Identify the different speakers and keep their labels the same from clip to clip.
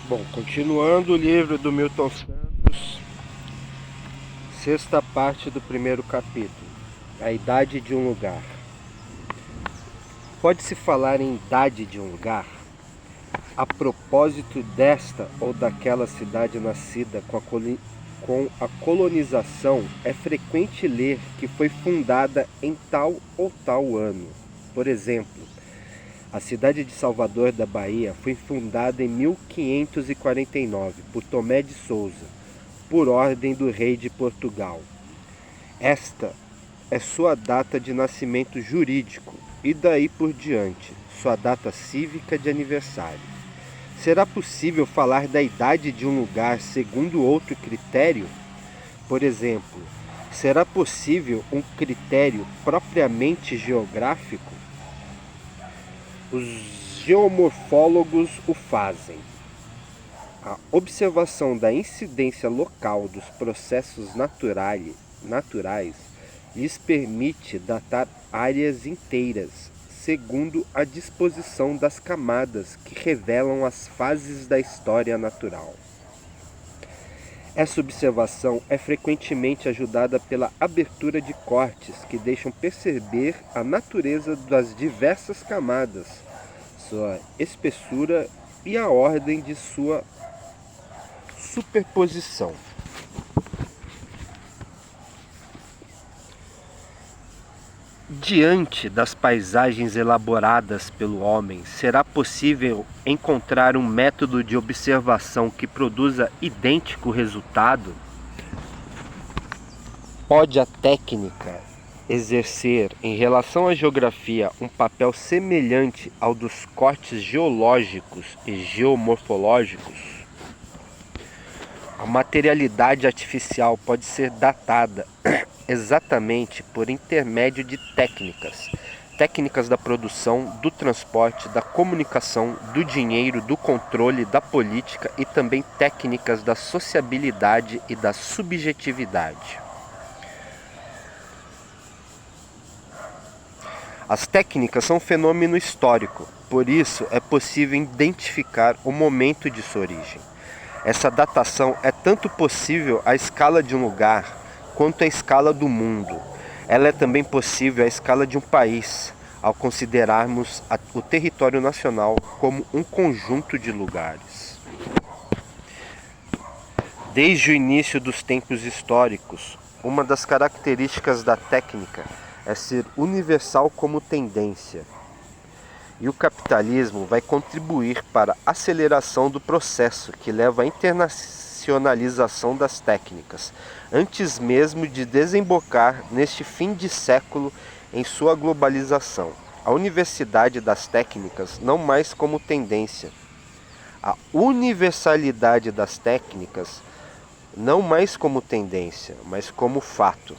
Speaker 1: Bom, continuando o livro do Milton Santos, sexta parte do primeiro capítulo, a idade de um lugar. Pode-se falar em idade de um lugar a propósito desta ou daquela cidade nascida com a colonização. É frequente ler que foi fundada em tal ou tal ano. Por exemplo, a cidade de Salvador da Bahia foi fundada em 1549 por Tomé de Souza, por ordem do rei de Portugal. Esta é sua data de nascimento jurídico e daí por diante, sua data cívica de aniversário. Será possível falar da idade de um lugar segundo outro critério? Por exemplo, será possível um critério propriamente geográfico? Os geomorfólogos o fazem. A observação da incidência local dos processos naturais lhes permite datar áreas inteiras, segundo a disposição das camadas que revelam as fases da história natural. Essa observação é frequentemente ajudada pela abertura de cortes que deixam perceber a natureza das diversas camadas, sua espessura e a ordem de sua superposição. Diante das paisagens elaboradas pelo homem, será possível encontrar um método de observação que produza idêntico resultado? Pode a técnica exercer em relação à geografia um papel semelhante ao dos cortes geológicos e geomorfológicos? A materialidade artificial pode ser datada exatamente por intermédio de técnicas da produção, do transporte, da comunicação, do dinheiro, do controle, da política e também técnicas da sociabilidade e da subjetividade. As técnicas são um fenômeno histórico, por isso é possível identificar o momento de sua origem. Essa datação é tanto possível à escala de um lugar quanto à escala do mundo. Ela é também possível à escala de um país, ao considerarmos o território nacional como um conjunto de lugares. Desde o início dos tempos históricos, uma das características da técnica é ser universal como tendência. E o capitalismo vai contribuir para a aceleração do processo que leva à internacionalização das técnicas, antes mesmo de desembocar neste fim de século em sua globalização. A universidade das técnicas não mais como tendência. A universalidade das técnicas não mais como tendência, mas como fato.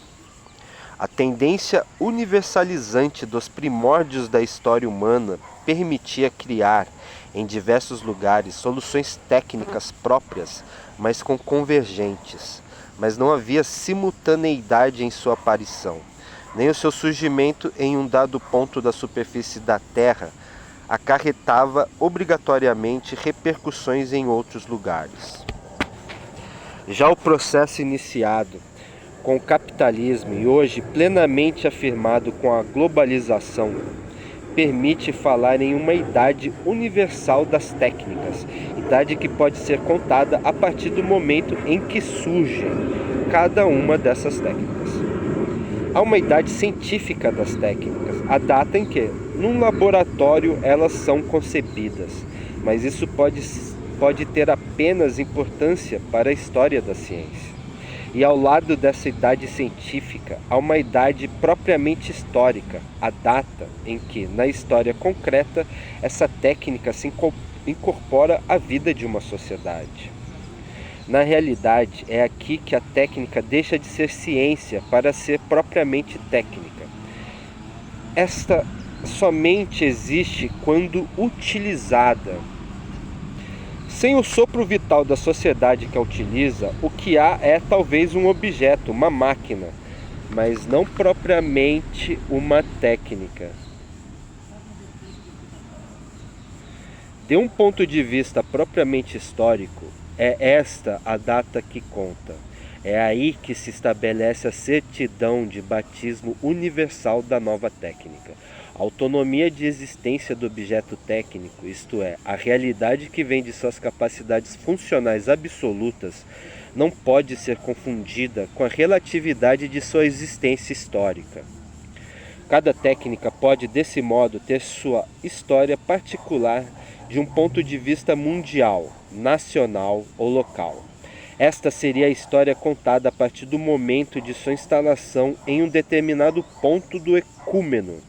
Speaker 1: A tendência universalizante dos primórdios da história humana permitia criar, em diversos lugares, soluções técnicas próprias, mas convergentes. Mas não havia simultaneidade em sua aparição, nem o seu surgimento em um dado ponto da superfície da Terra acarretava obrigatoriamente repercussões em outros lugares. Já o processo iniciado com o capitalismo e hoje plenamente afirmado com a globalização, permite falar em uma idade universal das técnicas, idade que pode ser contada a partir do momento em que surge cada uma dessas técnicas. Há uma idade científica das técnicas, a data em que, num laboratório, elas são concebidas, mas isso pode ter apenas importância para a história da ciência. E ao lado dessa idade científica, há uma idade propriamente histórica, a data em que, na história concreta, essa técnica se incorpora à vida de uma sociedade. Na realidade, é aqui que a técnica deixa de ser ciência para ser propriamente técnica. Esta somente existe quando utilizada. Sem o sopro vital da sociedade que a utiliza, o que há é talvez um objeto, uma máquina, mas não propriamente uma técnica. De um ponto de vista propriamente histórico, é esta a data que conta. É aí que se estabelece a certidão de batismo universal da nova técnica. A autonomia de existência do objeto técnico, isto é, a realidade que vem de suas capacidades funcionais absolutas, não pode ser confundida com a relatividade de sua existência histórica. Cada técnica pode, desse modo, ter sua história particular de um ponto de vista mundial, nacional ou local. Esta seria a história contada a partir do momento de sua instalação em um determinado ponto do ecúmeno.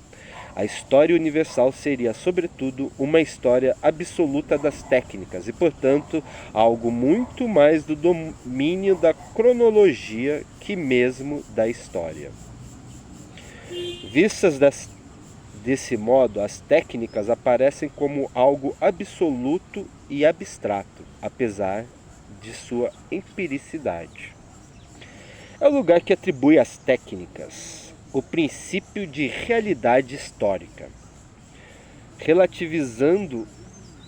Speaker 1: A história universal seria, sobretudo, uma história absoluta das técnicas e, portanto, algo muito mais do domínio da cronologia que mesmo da história. Vistas desse modo, as técnicas aparecem como algo absoluto e abstrato, apesar de sua empiricidade. É o lugar que atribui às técnicas o princípio de realidade histórica, relativizando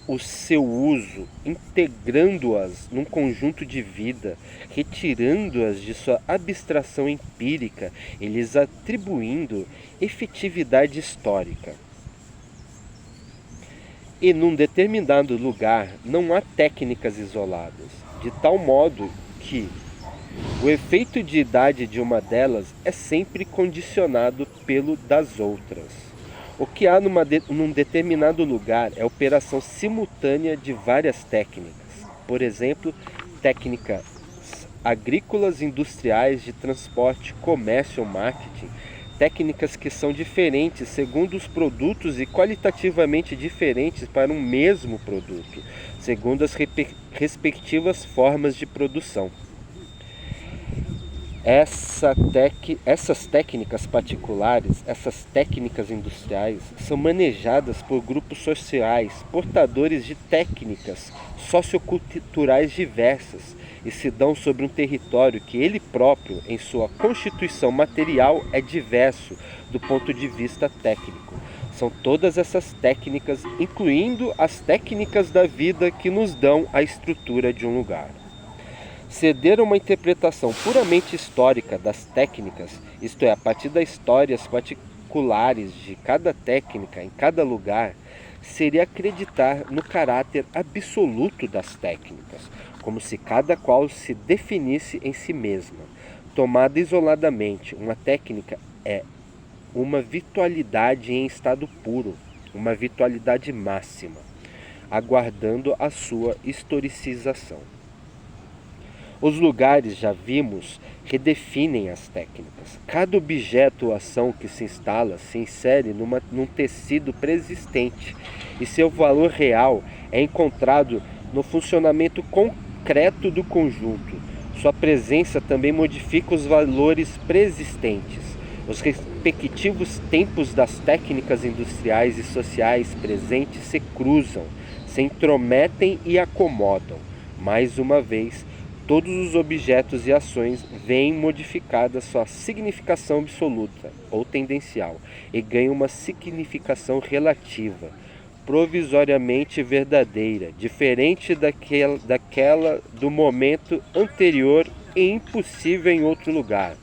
Speaker 1: o seu uso, integrando-as num conjunto de vida, retirando-as de sua abstração empírica e lhes atribuindo efetividade histórica. E num determinado lugar não há técnicas isoladas, de tal modo que o efeito de idade de uma delas é sempre condicionado pelo das outras. O que há num determinado lugar é a operação simultânea de várias técnicas. Por exemplo, técnicas agrícolas, industriais, de transporte, comércio ou marketing. Técnicas que são diferentes segundo os produtos e qualitativamente diferentes para um mesmo produto, segundo as respectivas formas de produção. Essas técnicas particulares, essas técnicas industriais, são manejadas por grupos sociais, portadores de técnicas socioculturais diversas, e se dão sobre um território que ele próprio, em sua constituição material, é diverso do ponto de vista técnico. São todas essas técnicas, incluindo as técnicas da vida, que nos dão a estrutura de um lugar. Ceder a uma interpretação puramente histórica das técnicas, isto é, a partir das histórias particulares de cada técnica em cada lugar, seria acreditar no caráter absoluto das técnicas, como se cada qual se definisse em si mesma. Tomada isoladamente, uma técnica é uma virtualidade em estado puro, uma virtualidade máxima, aguardando a sua historicização. Os lugares, já vimos, redefinem as técnicas. Cada objeto ou ação que se instala se insere num tecido preexistente e seu valor real é encontrado no funcionamento concreto do conjunto. Sua presença também modifica os valores preexistentes. Os respectivos tempos das técnicas industriais e sociais presentes se cruzam, se intrometem e acomodam. Mais uma vez, todos os objetos e ações veem modificada sua significação absoluta ou tendencial e ganham uma significação relativa, provisoriamente verdadeira, diferente daquela do momento anterior e impossível em outro lugar.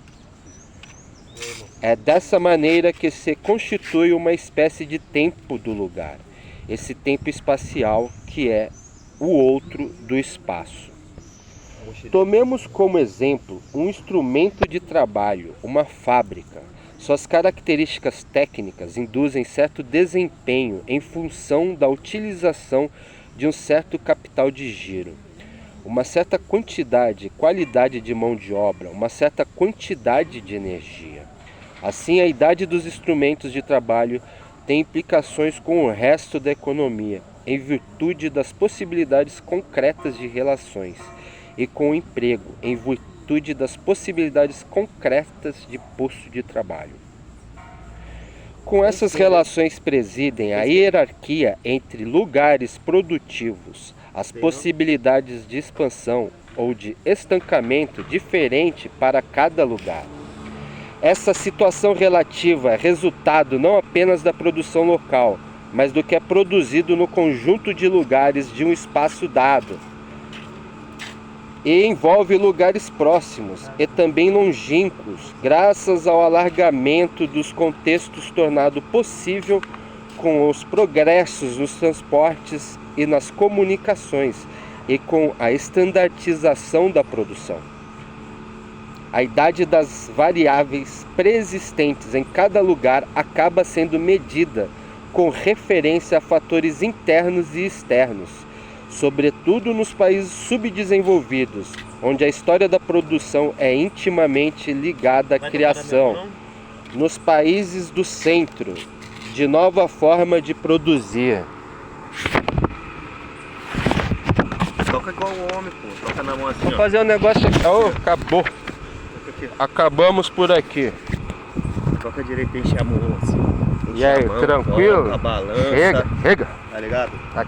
Speaker 1: É dessa maneira que se constitui uma espécie de tempo do lugar, esse tempo espacial que é o outro do espaço. Tomemos como exemplo um instrumento de trabalho, uma fábrica. Suas características técnicas induzem certo desempenho em função da utilização de um certo capital de giro, uma certa quantidade, qualidade de mão de obra, uma certa quantidade de energia. Assim, a idade dos instrumentos de trabalho tem implicações com o resto da economia, em virtude das possibilidades concretas de relações, e com o emprego, em virtude das possibilidades concretas de posto de trabalho. Com essas relações presidem a hierarquia entre lugares produtivos, as possibilidades de expansão ou de estancamento diferente para cada lugar. Essa situação relativa é resultado não apenas da produção local, mas do que é produzido no conjunto de lugares de um espaço dado. E envolve lugares próximos e também longínquos, graças ao alargamento dos contextos tornado possível com os progressos nos transportes e nas comunicações e com a estandartização da produção. A idade das variáveis preexistentes em cada lugar acaba sendo medida com referência a fatores internos e externos, sobretudo nos países subdesenvolvidos, onde a história da produção é intimamente ligada à criação, nos países do centro, de nova forma de produzir.
Speaker 2: Toca igual o homem, pô. Toca na mão assim,
Speaker 1: Vou
Speaker 2: ó.
Speaker 1: fazer um negócio aqui. Oh, acabou. Acabamos por aqui.
Speaker 2: Toca direito, enche a mão assim.
Speaker 1: E aí, tranquilo?
Speaker 2: Toca, balança.
Speaker 1: Chega.
Speaker 2: Tá ligado?
Speaker 1: Aqui.